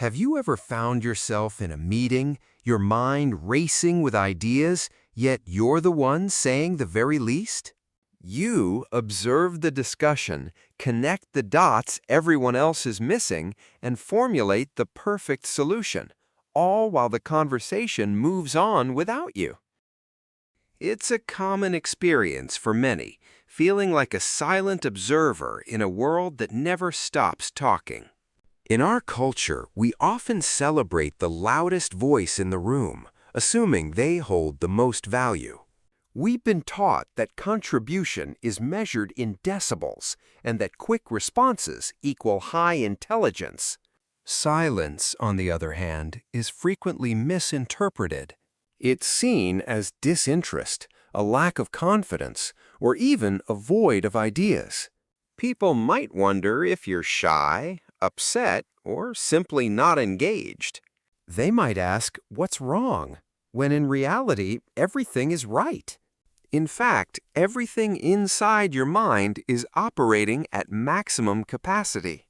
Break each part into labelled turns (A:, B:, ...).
A: Have you ever found yourself in a meeting, your mind racing with ideas, yet you're the one saying the very least? You observe the discussion, connect the dots everyone else is missing, and formulate the perfect solution, all while the conversation moves on without you. It's a common experience for many, feeling like a silent observer in a world that never stops talking. In our culture, we often celebrate the loudest voice in the room, assuming they hold the most value. We've been taught that contribution is measured in decibels and that quick responses equal high intelligence. Silence, on the other hand, is frequently misinterpreted. It's seen as disinterest, a lack of confidence, or even a void of ideas. People might wonder if you're shy, upset, or simply not engaged. They might ask, "What's wrong?" when in reality, everything is right. In fact, everything inside your mind is operating at maximum capacity.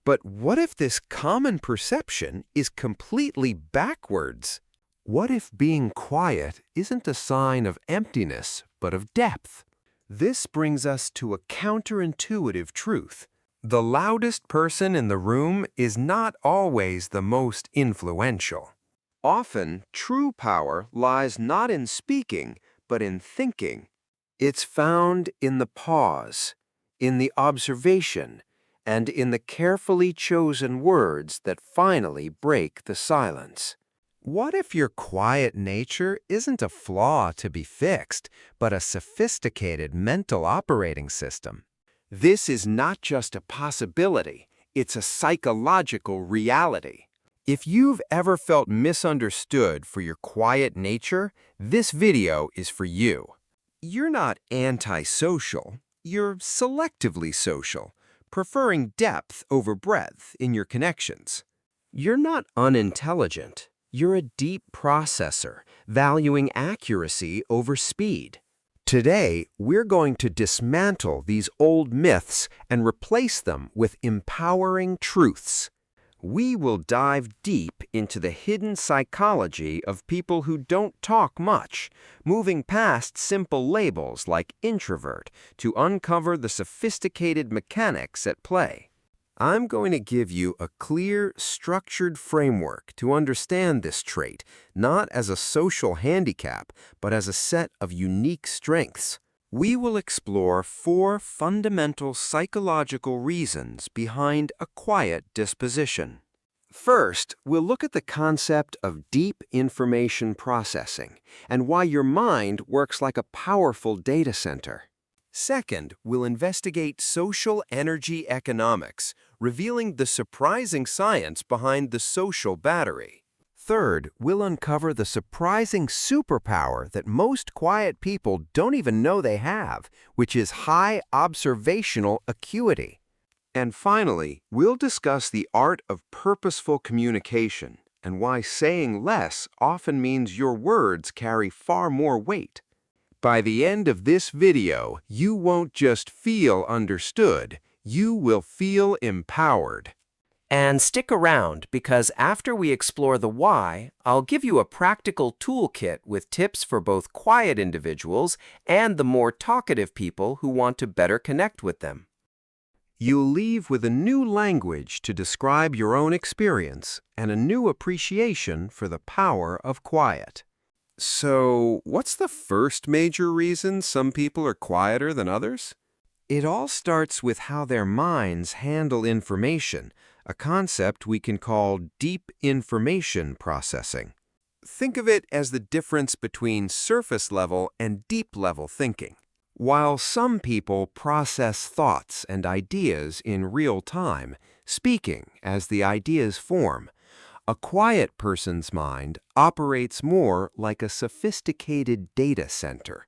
A: But what if this common perception is completely backwards? What if being quiet isn't a sign of emptiness, but of depth? This brings us to a counterintuitive truth. The loudest person in the room is not always the most influential. Often, true power lies not in speaking, but in thinking. It's found in the pause, in the observation, and in the carefully chosen words that finally break the silence. What if your quiet nature isn't a flaw to be fixed, but a sophisticated mental operating system? This is not just a possibility, it's a psychological reality. If you've ever felt misunderstood for your quiet nature, this video is for you. You're not antisocial, you're selectively social, preferring depth over breadth in your connections. You're not unintelligent, you're a deep processor, valuing accuracy over speed. Today, we're going to dismantle these old myths and replace them with empowering truths. We will dive deep into the hidden psychology of people who don't talk much, moving past simple labels like introvert to uncover the sophisticated mechanics at play. I'm going to give you a clear, structured framework to understand this trait, not as a social handicap, but as a set of unique strengths. We will explore 4 fundamental psychological reasons behind a quiet disposition. First, we'll look at the concept of deep information processing and why your mind works like a powerful data center. Second, we'll investigate social energy economics, revealing the surprising science behind the social battery. Third, we'll uncover the surprising superpower that most quiet people don't even know they have, which is high observational acuity. And finally, we'll discuss the art of purposeful communication and why saying less often means your words carry far more weight. By the end of this video, you won't just feel understood, you will feel empowered.
B: And stick around because after we explore the why, I'll give you a practical toolkit with tips for both quiet individuals and the more talkative people who want to better connect with them.
A: You'll leave with a new language to describe your own experience and a new appreciation for the power of quiet. So, what's the first major reason some people are quieter than others? It all starts with how their minds handle information, a concept we can call deep information processing. Think of it as the difference between surface-level and deep-level thinking. While some people process thoughts and ideas in real time, speaking as the ideas form, a quiet person's mind operates more like a sophisticated data center.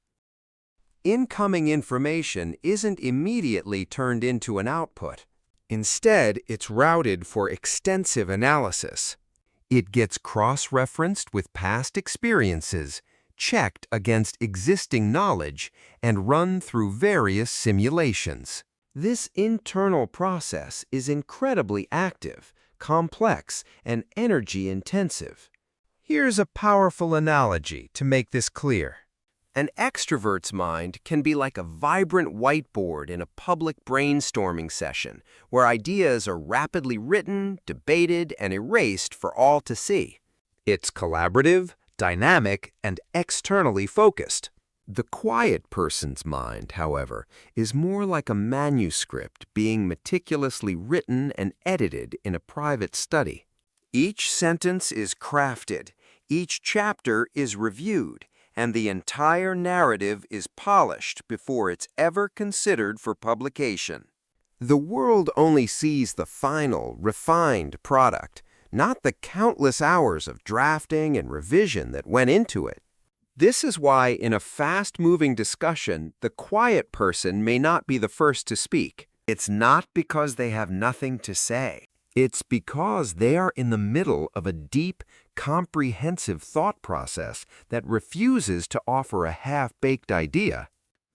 A: Incoming information isn't immediately turned into an output. Instead, it's routed for extensive analysis. It gets cross-referenced with past experiences, checked against existing knowledge, and run through various simulations. This internal process is incredibly active, complex, and energy-intensive. Here's a powerful analogy to make this clear.
B: An extrovert's mind can be like a vibrant whiteboard in a public brainstorming session, where ideas are rapidly written, debated, and erased for all to see.
A: It's collaborative, dynamic, and externally focused.
B: The quiet person's mind, however, is more like a manuscript being meticulously written and edited in a private study. Each sentence is crafted, each chapter is reviewed, and the entire narrative is polished before it's ever considered for publication. The world only sees the final, refined product, not the countless hours of drafting and revision that went into it. This is why, in a fast-moving discussion, the quiet person may not be the first to speak. It's not because they have nothing to say. It's because they are in the middle of a deep, comprehensive thought process that refuses to offer a half-baked idea.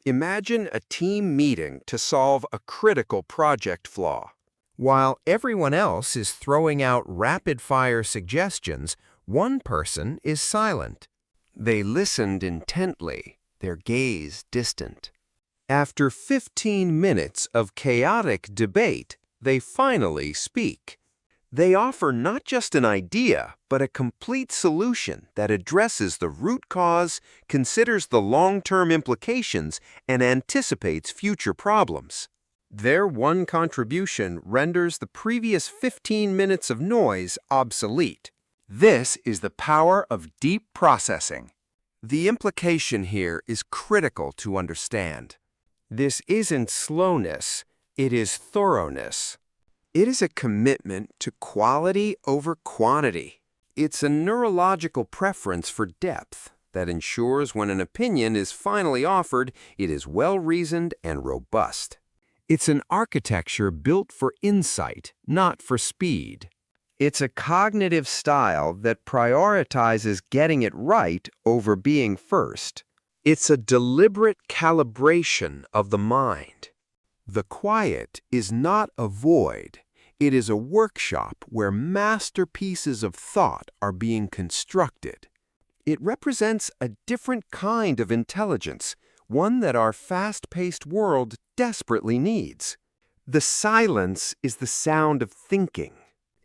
B: Imagine a team meeting to solve a critical project flaw.
A: While everyone else is throwing out rapid-fire suggestions, one person is silent.
B: They listened intently, their gaze distant.
A: After 15 minutes of chaotic debate, they finally speak.
B: They offer not just an idea, but a complete solution that addresses the root cause, considers the long-term implications, and anticipates future problems.
A: Their one contribution renders the previous 15 minutes of noise obsolete.
B: This is the power of deep processing. The implication here is critical to understand. This isn't slowness, it is thoroughness. It is a commitment to quality over quantity. It's a neurological preference for depth that ensures when an opinion is finally offered, it is well-reasoned and robust. It's an architecture built for insight, not for speed. It's a cognitive style that prioritizes getting it right over being first. It's a deliberate calibration of the mind. The quiet is not a void. It is a workshop where masterpieces of thought are being constructed. It represents a different kind of intelligence, one that our fast-paced world desperately needs. The silence is the sound of thinking.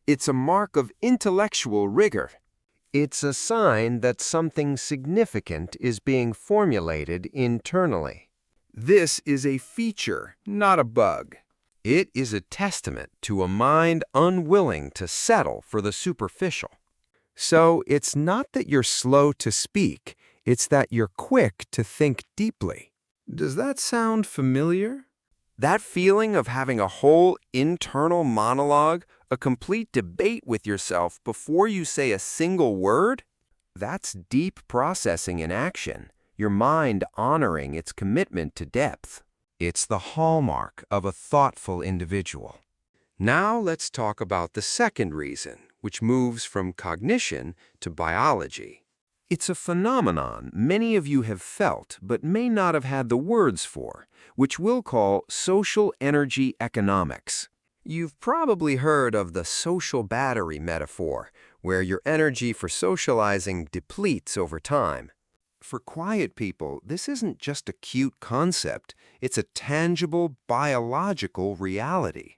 B: It's a mark of intellectual rigor. It's a sign that something significant is being formulated internally. This is a feature, not a bug. It is a testament to a mind unwilling to settle for the superficial. So it's not that you're slow to speak, it's that you're quick to think deeply. Does that sound familiar? That feeling of having a whole internal monologue, a complete debate with yourself before you say a single word? That's deep processing in action, your mind honoring its commitment to depth.
A: It's the hallmark of a thoughtful individual.
B: Now let's talk about the second reason, which moves from cognition to biology. It's a phenomenon many of you have felt but may not have had the words for, which we'll call social energy economics. You've probably heard of the social battery metaphor, where your energy for socializing depletes over time. For quiet people, this isn't just a cute concept, it's a tangible biological reality.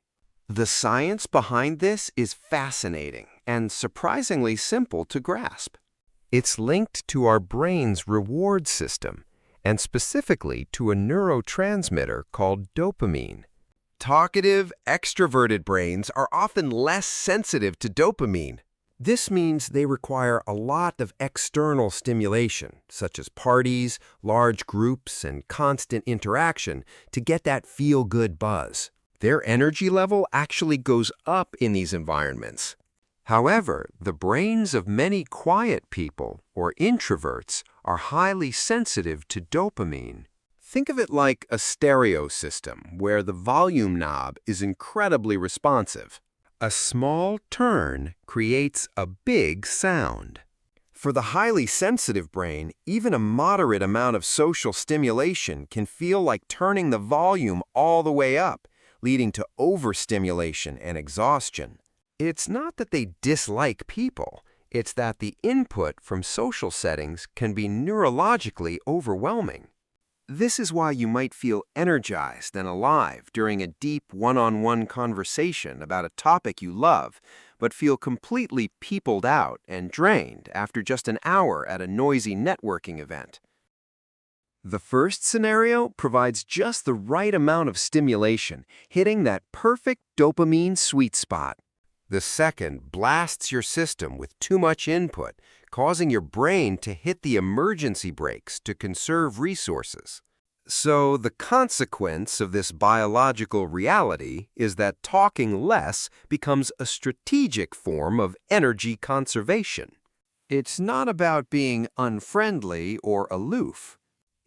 B: The science behind this is fascinating and surprisingly simple to grasp. It's linked to our brain's reward system, and specifically to a neurotransmitter called dopamine. Talkative, extroverted brains are often less sensitive to dopamine. This means they require a lot of external stimulation, such as parties, large groups, and constant interaction, to get that feel-good buzz. Their energy level actually goes up in these environments. However, the brains of many quiet people, or introverts, are highly sensitive to dopamine. Think of it like a stereo system where the volume knob is incredibly responsive. A small turn creates a big sound. For the highly sensitive brain, even a moderate amount of social stimulation can feel like turning the volume all the way up, leading to overstimulation and exhaustion.
A: It's not that they dislike people, it's that the input from social settings can be neurologically overwhelming. This is why you might feel energized and alive during a deep one-on-one conversation about a topic you love, but feel completely peopled out and drained after just an hour at a noisy networking event. The first scenario provides just the right amount of stimulation, hitting that perfect dopamine sweet spot. The second blasts your system with too much input, causing your brain to hit the emergency brakes to conserve resources. So the consequence of this biological reality is that talking less becomes a strategic form of energy conservation. It's not about being unfriendly or aloof.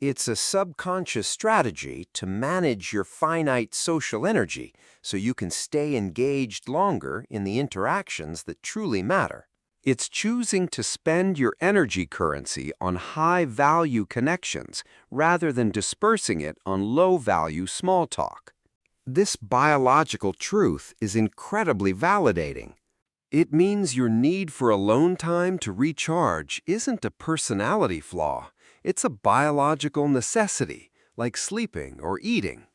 A: It's a subconscious strategy to manage your finite social energy so you can stay engaged longer in the interactions that truly matter. It's choosing to spend your energy currency on high-value connections rather than dispersing it on low-value small talk. This biological truth is incredibly validating. It means your need for alone time to recharge isn't a personality flaw. It's a biological necessity, like sleeping or eating.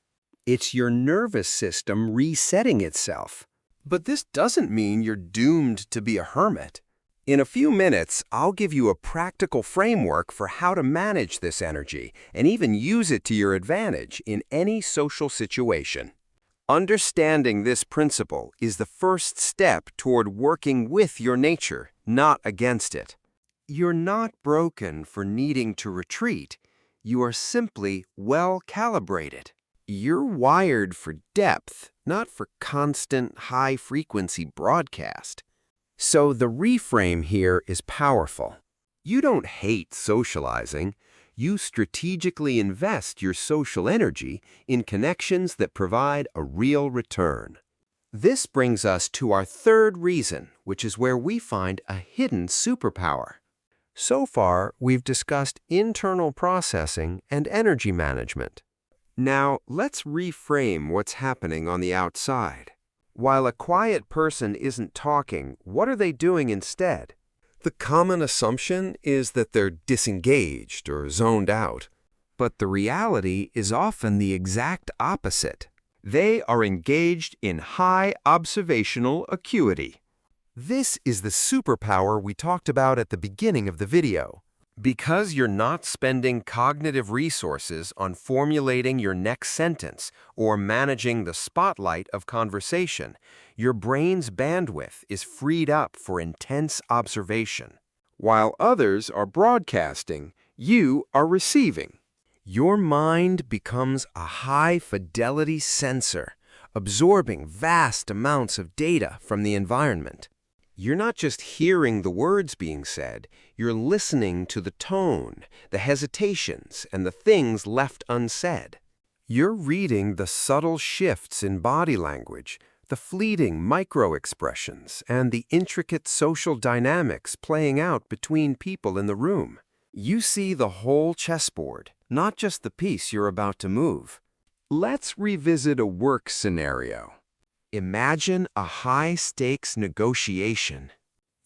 A: It's your nervous system resetting itself. But this doesn't mean you're doomed to be a hermit. In a few minutes, I'll give you a practical framework for how to manage this energy and even use it to your advantage in any social situation. Understanding this principle is the first step toward working with your nature, not against it. You're not broken for needing to retreat. You are simply well-calibrated. You're wired for depth, not for constant high-frequency broadcast. So the reframe here is powerful. You don't hate socializing. You strategically invest your social energy in connections that provide a real return. This brings us to our third reason, which is where we find a hidden superpower. So far, we've discussed internal processing and energy management. Now, let's reframe what's happening on the outside. While a quiet person isn't talking, what are they doing instead? The common assumption is that they're disengaged or zoned out. But the reality is often the exact opposite. They are engaged in high observational acuity. This is the superpower we talked about at the beginning of the video. Because you're not spending cognitive resources on formulating your next sentence or managing the spotlight of conversation, your brain's bandwidth is freed up for intense observation. While others are broadcasting, you are receiving. Your mind becomes a high-fidelity sensor, absorbing vast amounts of data from the environment. You're not just hearing the words being said, you're listening to the tone, the hesitations, and the things left unsaid. You're reading the subtle shifts in body language, the fleeting micro-expressions, and the intricate social dynamics playing out between people in the room. You see the whole chessboard, not just the piece you're about to move. Let's revisit a work scenario. Imagine a high-stakes negotiation.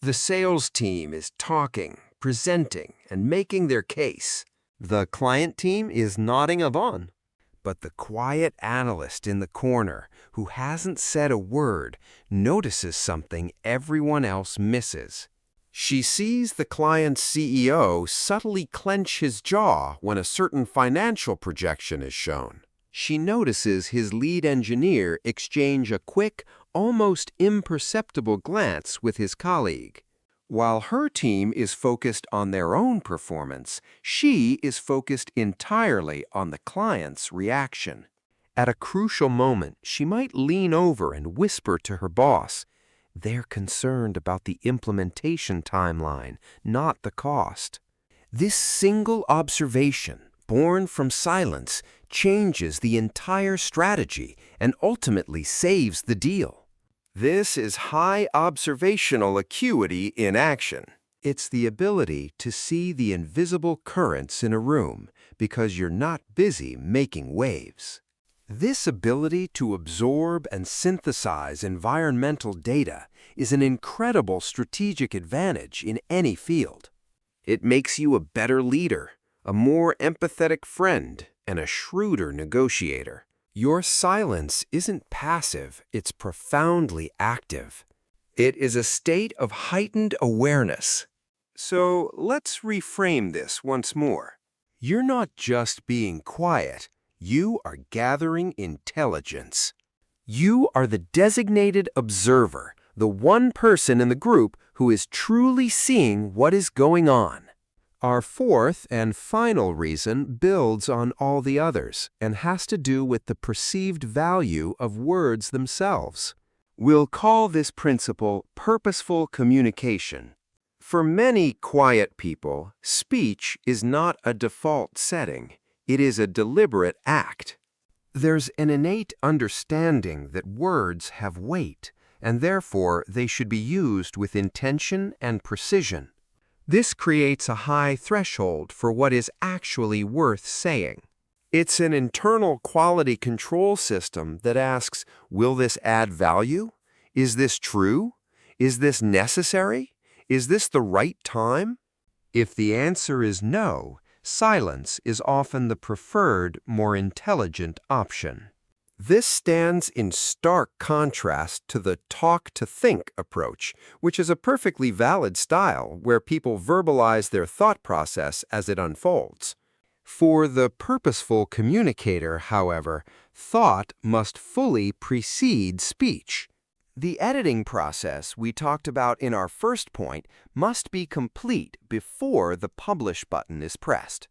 A: The sales team is talking, presenting, and making their case. The client team is nodding along. But the quiet analyst in the corner, who hasn't said a word, notices something everyone else misses. She sees the client's CEO subtly clench his jaw when a certain financial projection is shown. She notices his lead engineer exchange a quick, almost imperceptible glance with his colleague. While her team is focused on their own performance, she is focused entirely on the client's reaction. At a crucial moment, she might lean over and whisper to her boss, "They're concerned about the implementation timeline, not the cost." This single observation, born from silence, changes the entire strategy and ultimately saves the deal. This is high observational acuity in action. It's the ability to see the invisible currents in a room because you're not busy making waves. This ability to absorb and synthesize environmental data is an incredible strategic advantage in any field. It makes you a better leader, a more empathetic friend, and a shrewder negotiator. Your silence isn't passive, it's profoundly active. It is a state of heightened awareness. So let's reframe this once more. You're not just being quiet, you are gathering intelligence. You are the designated observer, the one person in the group who is truly seeing what is going on. Our fourth and final reason builds on all the others and has to do with the perceived value of words themselves. We'll call this principle purposeful communication. For many quiet people, speech is not a default setting. It is a deliberate act. There's an innate understanding that words have weight, and therefore they should be used with intention and precision. This creates a high threshold for what is actually worth saying. It's an internal quality control system that asks, will this add value? Is this true? Is this necessary? Is this the right time? If the answer is no, silence is often the preferred, more intelligent option. This stands in stark contrast to the talk-to-think approach, which is a perfectly valid style where people verbalize their thought process as it unfolds. For the purposeful communicator, however, thought must fully precede speech. The editing process we talked about in our first point must be complete before the publish button is pressed.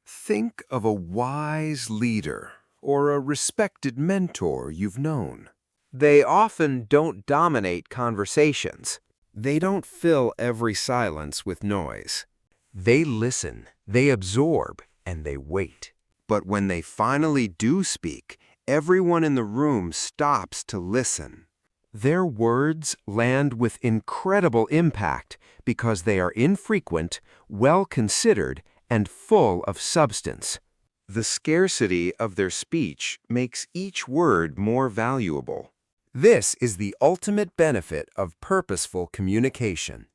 A: Think of a wise leader or a respected mentor you've known. They often don't dominate conversations. They don't fill every silence with noise. They listen, they absorb, and they wait. But when they finally do speak, everyone in the room stops to listen. Their words land with incredible impact because they are infrequent, well-considered, and full of substance. The scarcity of their speech makes each word more valuable. This is the ultimate benefit of purposeful communication.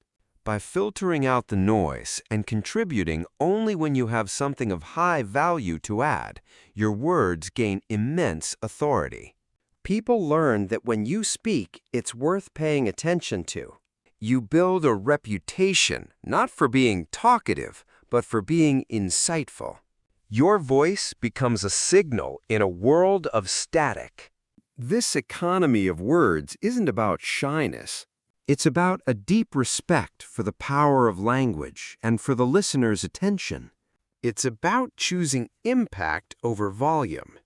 A: By filtering out the noise and contributing only when you have something of high value to add, your words gain immense authority. People learn that when you speak, it's worth paying attention to. You build a reputation not for being talkative, but for being insightful. Your voice becomes a signal in a world of static. This economy of words isn't about shyness. It's about a deep respect for the power of language and for the listener's attention. It's about choosing impact over volume.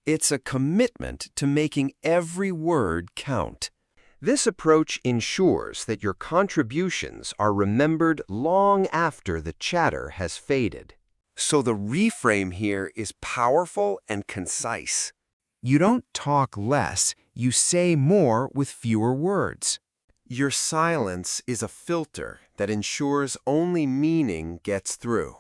A: It's a commitment to making every word count. This approach ensures that your contributions are remembered long after the chatter has faded. So the reframe here is powerful and concise. You don't talk less, you say more with fewer words. Your silence is a filter that ensures only meaning gets through.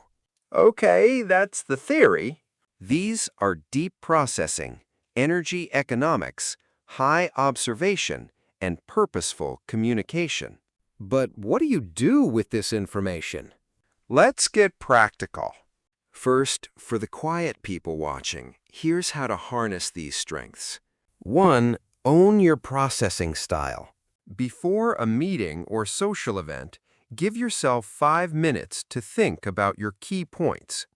A: Okay, that's the theory. These are deep processing, energy economics, high observation, and purposeful communication. But what do you do with this information? Let's get practical. First, for the quiet people watching, here's how to harness these strengths. 1. Own your processing style. Before a meeting or social event, give yourself 5 minutes to think about your key points.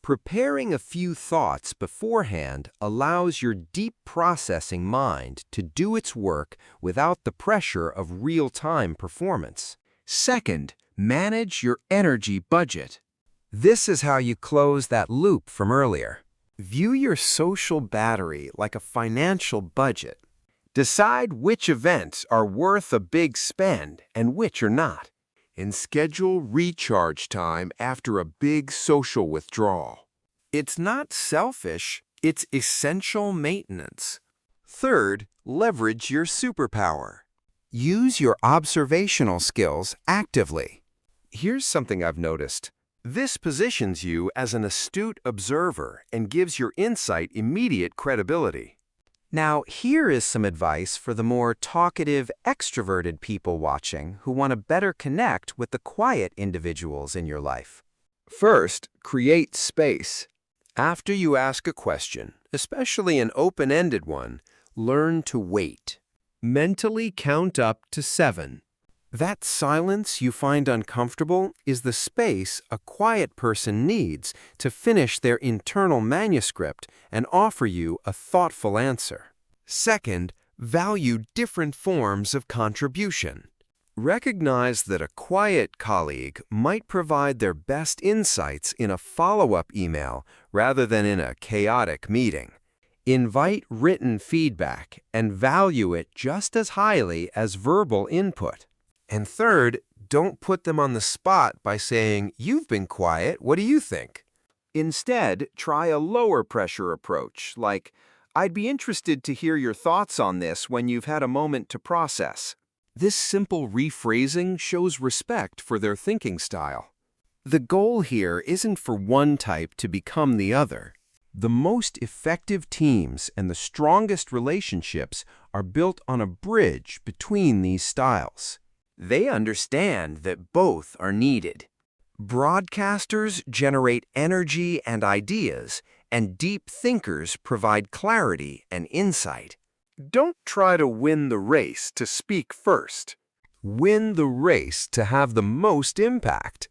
A: Preparing a few thoughts beforehand allows your deep processing mind to do its work without the pressure of real-time performance. Second, manage your energy budget. This is how you close that loop from earlier. View your social battery like a financial budget. Decide which events are worth a big spend and which are not. And schedule recharge time after a big social withdrawal. It's not selfish, it's essential maintenance. Third, leverage your superpower. Use your observational skills actively. Here's something I've noticed. This positions you as an astute observer and gives your insight immediate credibility. Now, here is some advice for the more talkative, extroverted people watching who want to better connect with the quiet individuals in your life. First, create space. After you ask a question, especially an open-ended one, learn to wait. Mentally count up to 7. That silence you find uncomfortable is the space a quiet person needs to finish their internal manuscript and offer you a thoughtful answer. Second, value different forms of contribution. Recognize that a quiet colleague might provide their best insights in a follow-up email rather than in a chaotic meeting. Invite written feedback and value it just as highly as verbal input. And third, don't put them on the spot by saying, "You've been quiet, what do you think?" Instead, try a lower pressure approach, like, "I'd be interested to hear your thoughts on this when you've had a moment to process." This simple rephrasing shows respect for their thinking style. The goal here isn't for one type to become the other. The most effective teams and the strongest relationships are built on a bridge between these styles. They understand that both are needed. Broadcasters generate energy and ideas, and deep thinkers provide clarity and insight. Don't try to win the race to speak first. Win the race to have the most impact.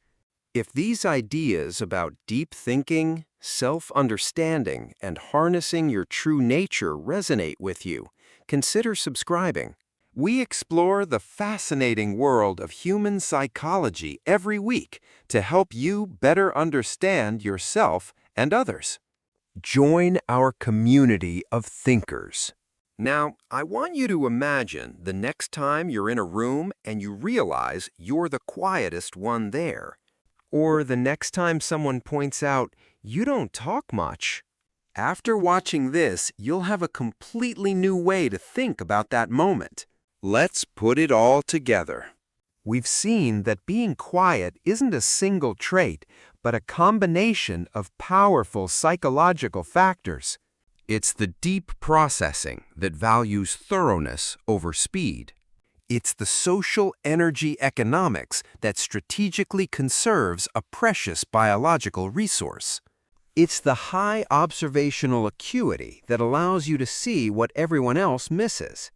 A: If these ideas about deep thinking, self-understanding, and harnessing your true nature resonate with you, consider subscribing. We explore the fascinating world of human psychology every week to help you better understand yourself and others. Join our community of thinkers. Now, I want you to imagine the next time you're in a room and you realize you're the quietest one there. Or the next time someone points out, "You don't talk much." After watching this, you'll have a completely new way to think about that moment. Let's put it all together. We've seen that being quiet isn't a single trait, but a combination of powerful psychological factors. It's the deep processing that values thoroughness over speed. It's the social energy economics that strategically conserves a precious biological resource. It's the high observational acuity that allows you to see what everyone else misses.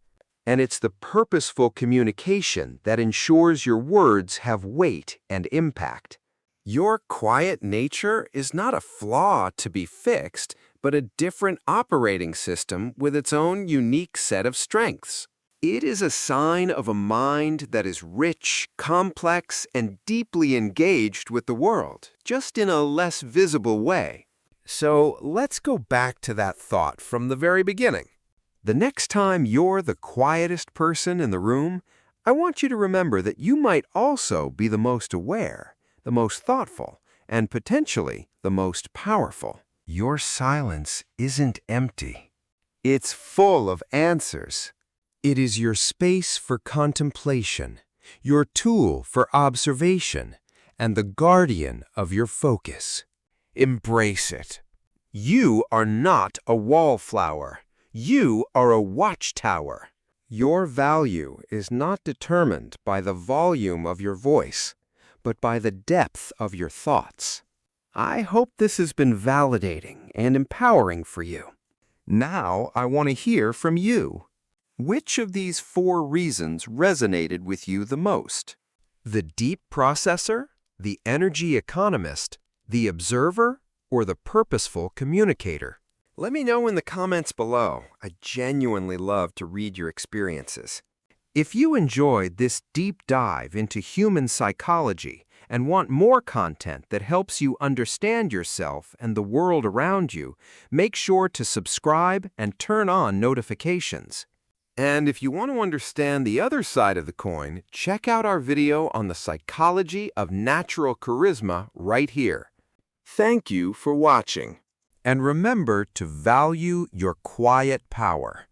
A: And it's the purposeful communication that ensures your words have weight and impact. Your quiet nature is not a flaw to be fixed, but a different operating system with its own unique set of strengths. It is a sign of a mind that is rich, complex, and deeply engaged with the world, just in a less visible way. So let's go back to that thought from the very beginning. The next time you're the quietest person in the room, I want you to remember that you might also be the most aware, the most thoughtful, and potentially the most powerful. Your silence isn't empty. It's full of answers. It is your space for contemplation, your tool for observation, and the guardian of your focus. Embrace it. You are not a wallflower. You are a watchtower. Your value is not determined by the volume of your voice, but by the depth of your thoughts. I hope this has been validating and empowering for you. Now I want to hear from you. Which of these 4 reasons resonated with you the most? The deep processor, the energy economist, the observer, or the purposeful communicator? Let me know in the comments below. I genuinely love to read your experiences. If you enjoyed this deep dive into human psychology and want more content that helps you understand yourself and the world around you, make sure to subscribe and turn on notifications. And if you want to understand the other side of the coin, check out our video on the psychology of natural charisma right here. Thank you for watching. And remember to value your quiet power.